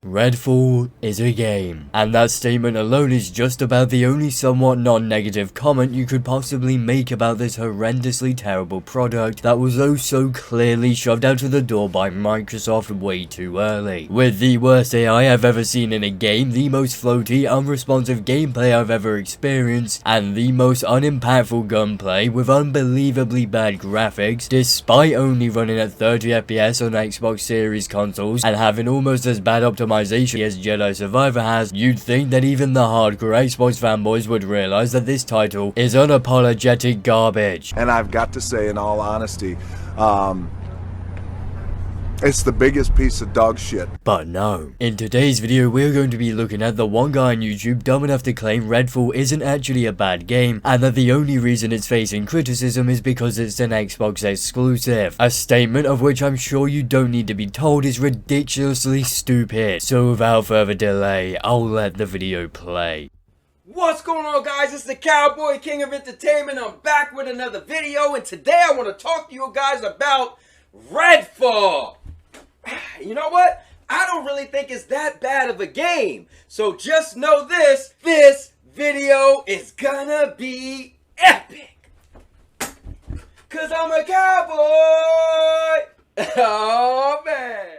Redfall is a game, and that statement alone is just about the only somewhat non-negative comment you could possibly make about this horrendously terrible product that was oh so clearly shoved out of the door by Microsoft way too early. With the worst AI I've ever seen in a game, the most floaty, unresponsive gameplay I've ever experienced, and the most unimpactful gunplay with unbelievably bad graphics, despite only running at 30 FPS on Xbox Series consoles and having almost as bad optimization as Jedi Survivor has, you'd think that even the hardcore Xbox fanboys would realize that this title is unapologetic garbage. And I've got to say, in all honesty, it's the biggest piece of dog shit. But no. In today's video, we're going to be looking at the one guy on YouTube dumb enough to claim Redfall isn't actually a bad game, and that the only reason it's facing criticism is because it's an Xbox exclusive. A statement of which I'm sure you don't need to be told is ridiculously stupid. So without further delay, I'll let the video play. What's going on, guys? It's the Cowboy King of Entertainment. I'm back with another video, and today I want to talk to you guys about Redfall. You know what? I don't really think it's that bad of a game. So just know this video is gonna be epic. Cause I'm a cowboy. Oh man.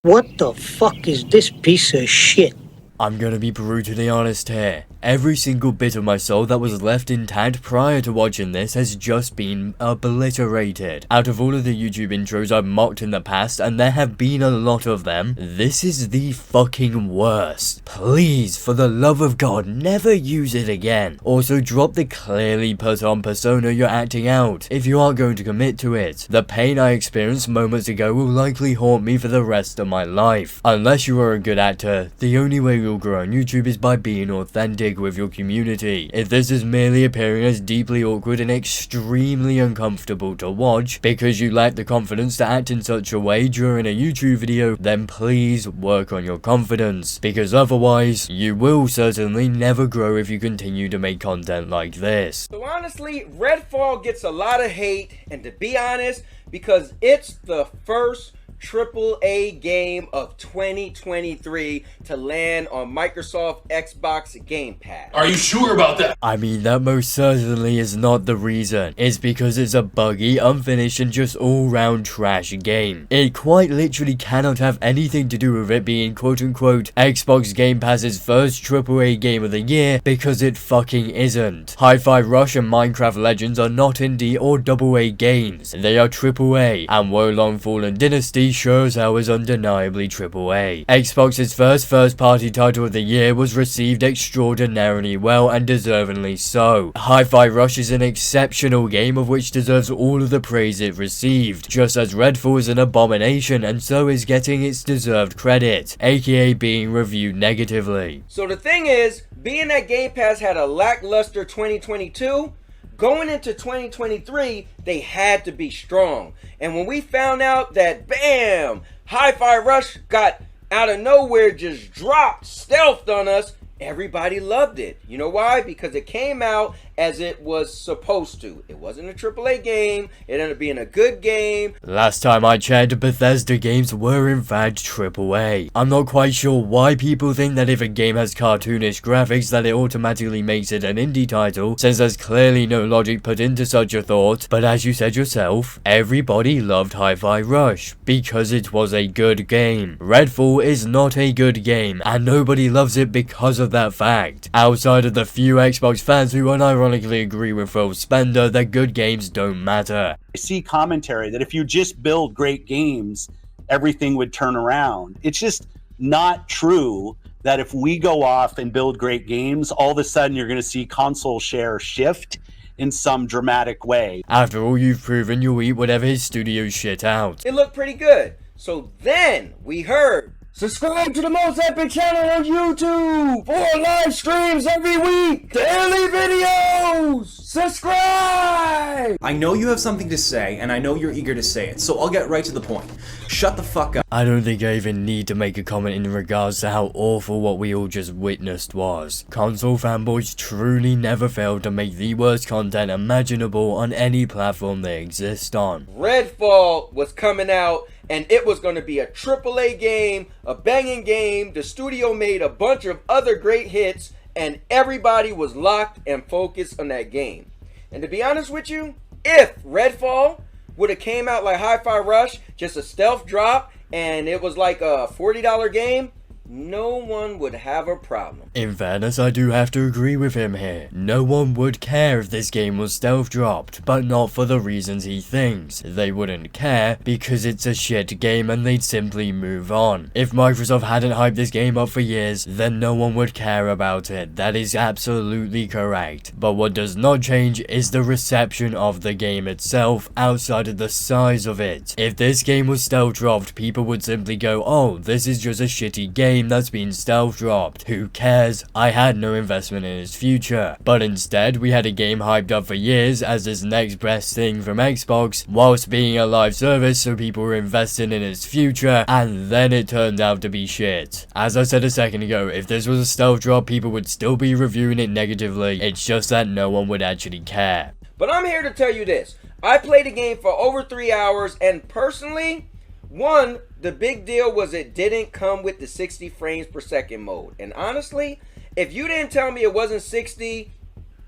What the fuck is this piece of shit? I'm gonna be brutally honest here. Every single bit of my soul that was left intact prior to watching this has just been obliterated. Out of all of the YouTube intros I've mocked in the past, and there have been a lot of them, this is the fucking worst. Please, for the love of God, never use it again. Also, drop the clearly put on persona you're acting out, if you aren't going to commit to it. The pain I experienced moments ago will likely haunt me for the rest of my life. Unless you are a good actor, the only way you'll grow on YouTube is by being authentic with your community. If this is merely appearing as deeply awkward and extremely uncomfortable to watch because you lack the confidence to act in such a way during a YouTube video, then please work on your confidence, because otherwise you will certainly never grow if you continue to make content like this. So honestly, Redfall gets a lot of hate, and to be honest, because it's the first AAA game of 2023 to land on Microsoft Xbox Gamepass. Are you sure about that? I mean, that most certainly is not the reason. It's because it's a buggy, unfinished, and just all-round trash game. It quite literally cannot have anything to do with it being quote-unquote Xbox Game Pass's first AAA game of the year, because it fucking isn't. Hi-Fi Rush and Minecraft Legends are not indie or AA games. They are AAA, and Wo Long Fallen Dynasty sure as hell is undeniably AAA. Xbox's first-party title of the year was received extraordinarily well, and deservingly so. Hi-Fi Rush is an exceptional game of which deserves all of the praise it received, just as Redfall is an abomination and so is getting its deserved credit, aka being reviewed negatively. So the thing is, being that Game Pass had a lackluster 2022, going into 2023, they had to be strong. And when we found out that, bam, Hi-Fi Rush got out of nowhere, just dropped, stealthed on us, everybody loved it. You know why? Because it came out as it was supposed to. It wasn't a AAA game. It ended up being a good game. Last time I checked, Bethesda games were in fact AAA. I'm not quite sure why people think that if a game has cartoonish graphics that it automatically makes it an indie title, since there's clearly no logic put into such a thought, but as you said yourself, everybody loved Hi-Fi Rush, because it was a good game. Redfall is not a good game, and nobody loves it because of that fact. Outside of the few Xbox fans who unironically agree with Phil Spender that good games don't matter. I see commentary that if you just build great games, everything would turn around. It's just not true that if we go off and build great games, all of a sudden you're going to see console share shift in some dramatic way. After all, you've proven you'll eat whatever his studio shit out. It looked pretty good. So then we heard Subscribe to the most epic channel on YouTube for live streams every week. Daily videos. Subscribe. I know you have something to say, and I know you're eager to say it, so I'll get right to the point. Shut the fuck up. I don't think I even need to make a comment in regards to how awful what we all just witnessed was. Console fanboys truly never failed to make the worst content imaginable on any platform they exist on. Redfall was coming out, and it was going to be a AAA game, a banging game. The studio made a bunch of other great hits, and everybody was locked and focused on that game. And to be honest with you, if Redfall would have came out like Hi-Fi Rush, just a stealth drop, and it was like a $40 game, no one would have a problem. In fairness, I do have to agree with him here. No one would care if this game was stealth dropped, but not for the reasons he thinks. They wouldn't care because it's a shit game and they'd simply move on. If Microsoft hadn't hyped this game up for years, then no one would care about it. That is absolutely correct. But what does not change is the reception of the game itself outside of the size of it. If this game was stealth dropped, people would simply go, oh, this is just a shitty game that's been stealth dropped. Who cares? I had no investment in its future. But instead, we had a game hyped up for years as this next best thing from Xbox, whilst being a live service, so people were invested in its future, and then it turned out to be shit. As I said a second ago, if this was a stealth drop, people would still be reviewing it negatively. It's just that no one would actually care. But I'm here to tell you this. I played the game for over 3 hours, and personally, one, the big deal was it didn't come with the 60 frames per second mode. And honestly, if you didn't tell me it wasn't 60,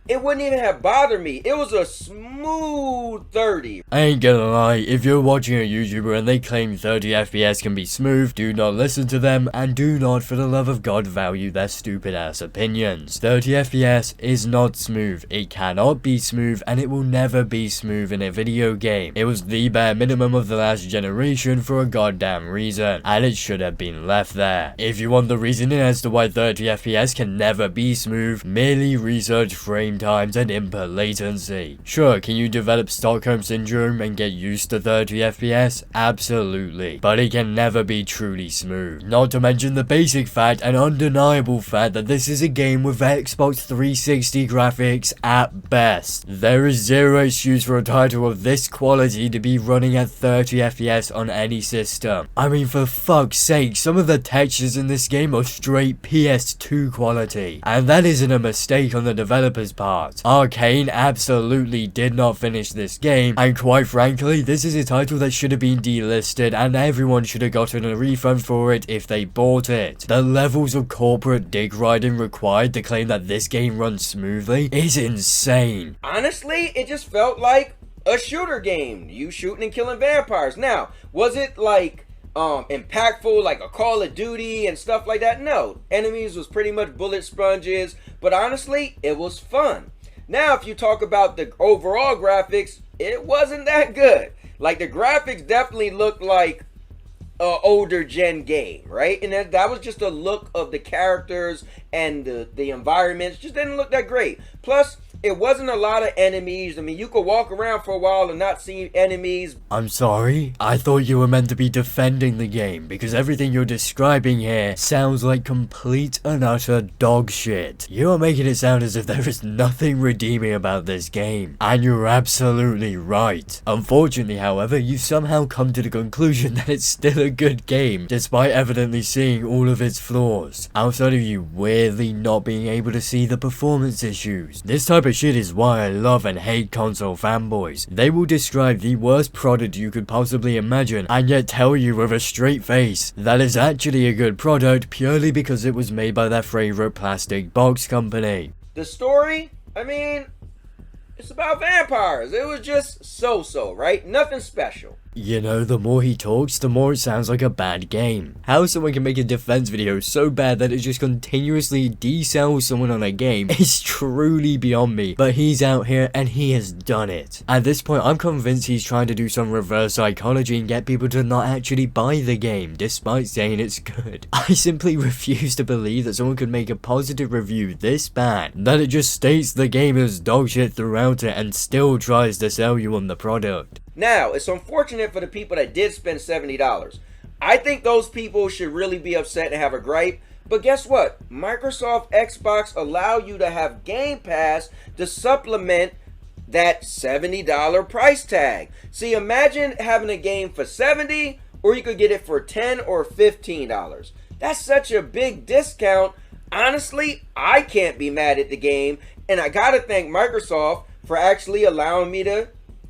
it wouldn't even have bothered me. It was a smooth 30. I ain't gonna lie, if you're watching a YouTuber and they claim 30 FPS can be smooth, do not listen to them, and do not for the love of God value their stupid ass opinions. 30 FPS is not smooth, it cannot be smooth, and it will never be smooth in a video game. It was the bare minimum of the last generation for a goddamn reason, and it should have been left there. If you want the reasoning as to why 30 FPS can never be smooth, merely research frame times and input latency. Sure, can you develop Stockholm Syndrome and get used to 30 FPS? Absolutely. But it can never be truly smooth. Not to mention the basic fact and undeniable fact that this is a game with Xbox 360 graphics at best. There is zero excuse for a title of this quality to be running at 30 FPS on any system. I mean, for fuck's sake, some of the textures in this game are straight PS2 quality. And that isn't a mistake on the developer's part. Arcane absolutely did not finish this game, and quite frankly, this is a title that should have been delisted and everyone should have gotten a refund for it if they bought it. The levels of corporate dick riding required to claim that this game runs smoothly is insane. Honestly, it just felt like a shooter game. You shooting and killing vampires. Now, was it like impactful like a Call of Duty and stuff like that? No. Enemies was pretty much bullet sponges, but honestly, it was fun. Now, if you talk about the overall graphics, it wasn't that good. Like, the graphics definitely looked like an older gen game, right? And that was just a look of the characters and the environments. Just didn't look that great. Plus, it wasn't a lot of enemies. I mean, you could walk around for a while and not see enemies. I'm sorry? I thought you were meant to be defending the game, because everything you're describing here sounds like complete and utter dog shit. You are making it sound as if there is nothing redeeming about this game, and you're absolutely right. Unfortunately, however, you've somehow come to the conclusion that it's still a good game, despite evidently seeing all of its flaws, outside of you weirdly not being able to see the performance issues. This type of shit is why I love and hate console fanboys. They will describe the worst product you could possibly imagine and yet tell you with a straight face that it's actually a good product purely because it was made by their favorite plastic box company. The story, I mean, it's about vampires. It was just so-so, right? Nothing special. You know, the more he talks, the more it sounds like a bad game. How someone can make a defense video so bad that it just continuously desells someone on a game is truly beyond me, but he's out here and he has done it. At this point, I'm convinced he's trying to do some reverse psychology and get people to not actually buy the game, despite saying it's good. I simply refuse to believe that someone could make a positive review this bad, that it just states the game is dog shit throughout it and still tries to sell you on the product. Now, it's unfortunate for the people that did spend $70. I think those people should really be upset and have a gripe. But guess what? Microsoft Xbox allow you to have Game Pass to supplement that $70 price tag. See, imagine having a game for $70, or you could get it for $10 or $15. That's such a big discount. Honestly, I can't be mad at the game, and I gotta thank Microsoft for actually allowing me to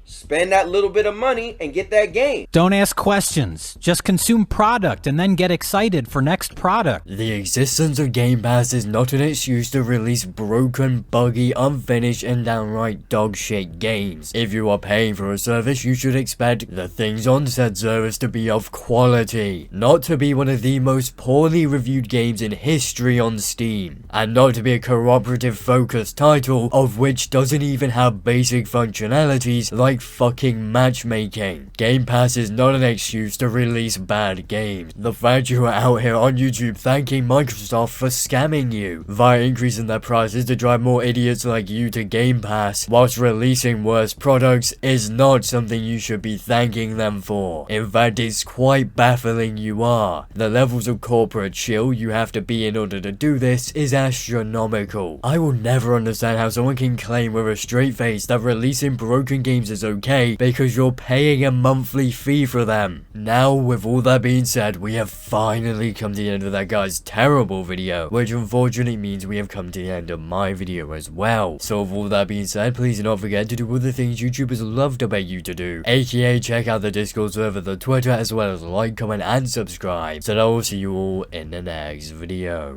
spend that little bit of money and get that game. Don't ask questions. Just consume product and then get excited for next product. The existence of Game Pass is not an excuse to release broken, buggy, unfinished, and downright dogshit games. If you are paying for a service, you should expect the things on said service to be of quality, not to be one of the most poorly reviewed games in history on Steam, and not to be a cooperative focused title of which doesn't even have basic functionalities like fucking matchmaking. Game Pass is not an excuse to release bad games. The fact you are out here on YouTube thanking Microsoft for scamming you via increasing their prices to drive more idiots like you to Game Pass whilst releasing worse products is not something you should be thanking them for. In fact, it's quite baffling you are. The levels of corporate chill you have to be in order to do this is astronomical. I will never understand how someone can claim with a straight face that releasing broken games is okay because you're paying a monthly fee for them. Now, with all that being said, we have finally come to the end of that guy's terrible video, which unfortunately means we have come to the end of my video as well. So with all that being said, please do not forget to do all the things YouTubers love to beg you to do, aka check out the Discord server, the Twitter, as well as like, comment, and subscribe. So I will see you all in the next video.